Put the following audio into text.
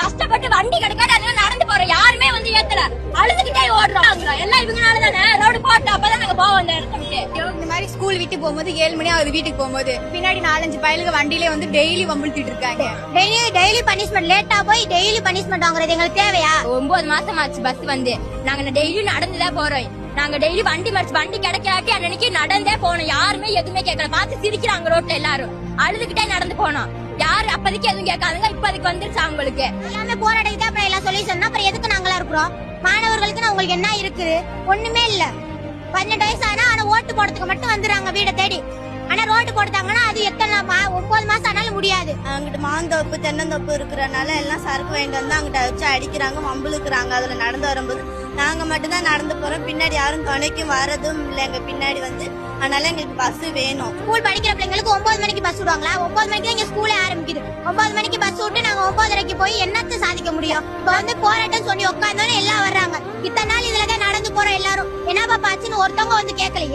கஷ்டப்பட்டு வண்டி கிடைக்காது அதனால நடந்து போறோம். யாருமே வந்து ஏத்தல, அழுதுகிட்டே ஓடுறோம். எல்லாம் இவங்கனால தானே. ரோடு போட்டு அப்பதான் நாங்க போவோம் அந்த இடத்துக்கு. இந்த மாதிரி ஸ்கூல் விட்டு போகும்போது 7 மணி ஆகுது வீட்டுக்கு போகும்போது, பின்னாடி 4-5 பயலுக்கு வண்டியிலே வந்து டெய்லி வம்பிழுத்திட்டு இருக்காங்க. டெய்லி பனிஷ்மெண்ட், லேட்டா போய் டெய்லி பனிஷ்மெண்ட் வாங்குறது எங்களுக்கு தேவையா? 9 மாசம் ஆச்சு பஸ் வந்து. நாங்க டெய்லி நடந்துதான் போறோம். நாங்க டெய்லி வண்டி மறிச்சு வண்டி கிடைக்காட்டி அன்னைக்கு நடந்தே போனோம். யாருமே எதுவுமே கேட்கல. பார்த்து சிரிக்கிறாங்க ரோட்ல எல்லாரும். அழுதுகிட்டே நடந்து போனோம். யாரு அப்பதைக்கு எதுவும் கேட்காதுங்க. இப்போதைக்கு வந்துருச்சு அவங்களுக்கு. எல்லாமே போராடிட்டு அப்புறம் எல்லாம் சொல்யூஷன். அப்புறம் எதுக்கு நாங்களா இருக்கிறோம்? மாணவர்களுக்கு உங்களுக்கு என்ன இருக்குது? ஒண்ணுமே இல்ல. 18 வயசு ஆனா ஓட்டு போடுறதுக்கு மட்டும் வந்துடுறாங்க வீடை தேடி. ஆனா ரோடு போட்டாங்கன்னா அது எத்தனை 9 மாசம் ஆனாலும் முடியாது. அங்கிட்டு மாந்தோப்பு தென்னந்தோப்பு இருக்கிறனால எல்லாம் சரக்கு வாங்கிட்டு வந்து அங்கிட்ட வச்சு அடிக்கிறாங்க, வம்புழுக்கிறாங்க. அதுல நடந்து வரும்போது நாங்க மட்டும்தான் நடந்து போறோம். பின்னாடி யாரும் துணைக்கும் வரதும் இல்லை எங்க பின்னாடி வந்து. அதனால எங்களுக்கு பஸ் வேணும். ஸ்கூல் படிக்கிற பிள்ளைங்களுக்கு 9 மணிக்கு பஸ் விடுவாங்களா? 9 மணிக்கு தான் இங்க ஸ்கூலே ஆரம்பிக்குது. 9 மணிக்கு பஸ் விட்டு நாங்க 9:30 போய் என்னத்த சாதிக்க முடியும்? இப்ப வந்து போராட்டம் சொல்லி உட்காந்தோன்னு எல்லாம் வர்றாங்க. இத்தனை நாள் இதுலதான் நடந்து போறோம் எல்லாரும். என்னப்பா பாச்சுன்னு ஒருத்தவங்க வந்து கேட்கலையே.